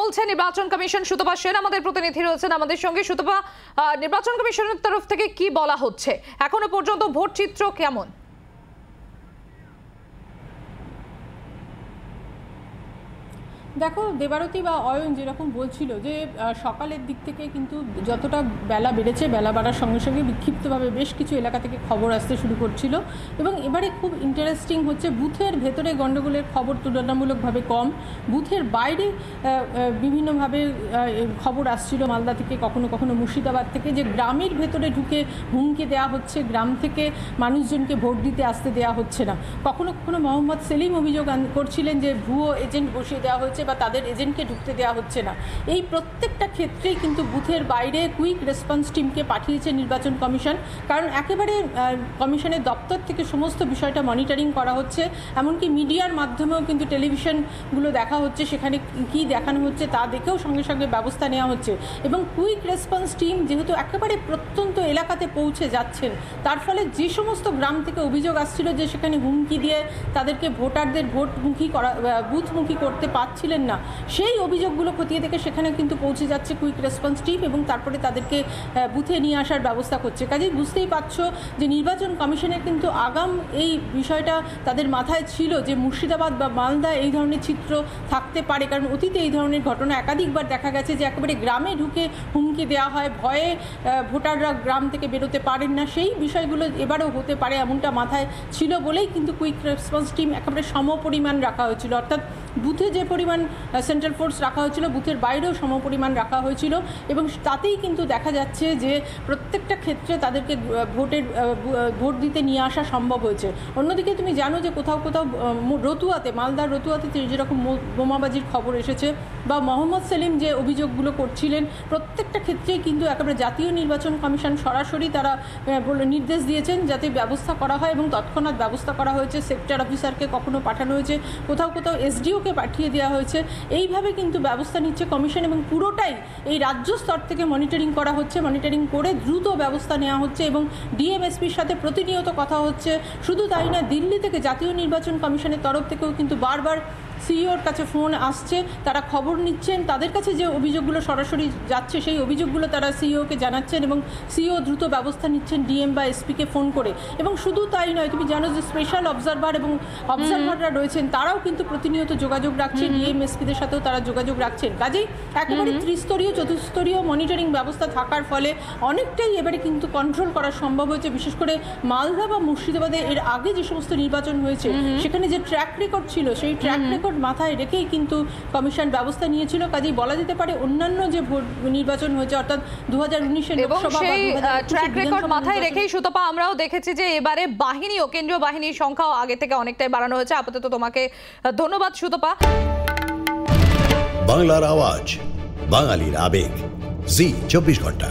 বলছে নির্বাচন কমিশন? সুতপা সেন আমাদের প্রতিনিধি রয়েছেন আমাদের সঙ্গে। সুতপা, নির্বাচন কমিশনের তরফ থেকে কি বলা হচ্ছে? এখনো পর্যন্ত ভোট চিত্র কেমন? দেখো, দেবারতী বা অয়ন যেরকম বলছিল যে সকালের দিক থেকে কিন্তু যতটা বেলা বেড়েছে, বেলা বাড়ার সঙ্গে সঙ্গে বিক্ষিপ্তভাবে বেশ কিছু এলাকা থেকে খবর আসতে শুরু করছিল। এবং এবারে খুব ইন্টারেস্টিং হচ্ছে, বুথের ভেতরে গণ্ডগোলের খবর তুলনামূলকভাবে কম, বুথের বাইরে বিভিন্নভাবে খবর আসছিল মালদা থেকে, কখনো কখনো মুর্শিদাবাদ থেকে, যে গ্রামের ভেতরে ঢুকে হুমকি দেওয়া হচ্ছে, গ্রাম থেকে মানুষজনকে ভোট দিতে আসতে দেওয়া হচ্ছে না। কখনো কখনো মোহাম্মদ সেলিম অভিযোগ করছিলেন যে ভুয়ো এজেন্ট বসিয়ে দেওয়া হচ্ছে বা তাদের এজেন্টকে ঢুকতে দেওয়া হচ্ছে না। এই প্রত্যেকটা ক্ষেত্রেই কিন্তু বুথের বাইরে কুইক রেসপন্স টিমকে পাঠিয়েছে নির্বাচন কমিশন, কারণ একেবারে কমিশনের দপ্তর থেকে সমস্ত বিষয়টা মনিটরিং করা হচ্ছে। এমনকি মিডিয়ার মাধ্যমেও কিন্তু টেলিভিশনগুলো দেখা হচ্ছে, সেখানে কি দেখানো হচ্ছে তা দেখেও সঙ্গে সঙ্গে ব্যবস্থা নেওয়া হচ্ছে। এবং কুইক রেসপন্স টিম যেহেতু একেবারে প্রত্যন্ত এলাকাতে পৌঁছে যাচ্ছেন, তার ফলে যে সমস্ত গ্রাম থেকে অভিযোগ আসছিল যে সেখানে হুমকি দিয়ে তাদেরকে ভোটারদের বুথমুখী করতে পারছিলেন না, সেই অভিযোগগুলো খতিয়ে দেখে সেখানে কিন্তু পৌঁছে যাচ্ছে কুইক রেসপন্স টিম এবং তারপরে তাদেরকে বুথে নিয়ে আসার ব্যবস্থা করছে। কাজেই বুঝতেই পারছো যে নির্বাচন কমিশনের কিন্তু আগাম এই বিষয়টা তাদের মাথায় ছিল যে মুর্শিদাবাদ বা মালদা এই ধরনের চিত্র থাকতে পারে, কারণ অতীতে এই ধরনের ঘটনা একাধিকবার দেখা গেছে যে একেবারে গ্রামে ঢুকে হুমকি দেওয়া হয়, ভয়ে ভোটাররা গ্রাম থেকে বেরোতে পারেন না। সেই বিষয়গুলো এবারেও হতে পারে এমনটা মাথায় ছিল বলেই কিন্তু কুইক রেসপন্স টিম একেবারে সমপরিমাণ রাখা হয়েছিল, অর্থাৎ বুথে যে পরিমাণ সেন্ট্রাল ফোর্স রাখা হয়েছিল বুথের বাইরেও সমপরিমাণ রাখা হয়েছিল। এবং তাতেই কিন্তু দেখা যাচ্ছে যে প্রত্যেকটা ক্ষেত্রে তাদেরকে ভোট দিতে নিয়ে আসা সম্ভব হয়েছে। অন্যদিকে তুমি জানো যে কোথাও কোথাও রতুয়াতে, মালদার রতুয়াতে যেরকম বোমাবাজির খবর এসেছে বা মোহাম্মদ সেলিম যে অভিযোগগুলো করছিলেন, প্রত্যেকটা ক্ষেত্রেই কিন্তু একেবারে জাতীয় নির্বাচন কমিশন সরাসরি তারা নির্দেশ দিয়েছেন যাতে ব্যবস্থা করা হয় এবং তৎক্ষণাৎ ব্যবস্থা করা হয়েছে। সেক্টর অফিসারকে কখনো পাঠানো হয়েছে, কোথাও কোথাও এসডিওকে পাঠিয়ে দেওয়া হয়েছে। এইভাবে কিন্তু ব্যবস্থা নিচ্ছে কমিশন এবং পুরোটাই এই রাজ্য স্তর থেকে মনিটরিং করা হচ্ছে। মনিটরিং করে দ্রুত ব্যবস্থা নেওয়া হচ্ছে এবং ডিএমএসপির সাথে প্রতিনিয়ত কথা হচ্ছে। শুধু তাই না, দিল্লি থেকে জাতীয় নির্বাচন কমিশনের তরফ থেকেও কিন্তু বারবার সিইওর কাছে ফোন আসছে, তারা খবর নিচ্ছেন, তাদের কাছে যে অভিযোগগুলো সরাসরি যাচ্ছে সেই অভিযোগগুলো তারা সিইওকে জানাচ্ছেন এবং সিইও দ্রুত ব্যবস্থা নিচ্ছেন ডিএম বা এসপিকে ফোন করে। এবং শুধু তাই নয়, তুমি জানো যে স্পেশাল অবজারভার এবং অবজারভাররা রয়েছেন, তারাও কিন্তু প্রতিনিয়ত যোগাযোগ রাখছেন, ডিএম এসপিদের সাথেও তারা যোগাযোগ রাখছেন। কাজেই একেবারে ত্রিস্তরীয় চতুস্তরীয় মনিটরিং ব্যবস্থা থাকার ফলে অনেকটাই এবারে কিন্তু কন্ট্রোল করা সম্ভব হয়েছে। বিশেষ করে মালদা বা মুর্শিদাবাদে এর আগে যে সমস্ত নির্বাচন হয়েছে সেখানে যে ট্র্যাক রেকর্ড ছিল, সেই ট্র্যাক রেকর্ড মাথায় রেখেই কিন্তু কমিশন ব্যবস্থা নিয়েছিল। কাজেই বলা যেতে পারে অন্যান্য যে ভোট নির্বাচন হয়েছে অর্থাৎ 2019-এর লোকসভা বা ট্র্যাক রেকর্ড মাথায় রেখেই সুতপা আমরাও দেখেছি যে এবারে বাহিনীও, কেন্দ্রীয় বাহিনীর সংখ্যাও আগে থেকে অনেকটাই বাড়ানো হয়েছে। আপাতত তোমাকে ধন্যবাদ সুতপা। বাংলার আওয়াজ, বাঙালির আবেগ, জি 24 ঘন্টা।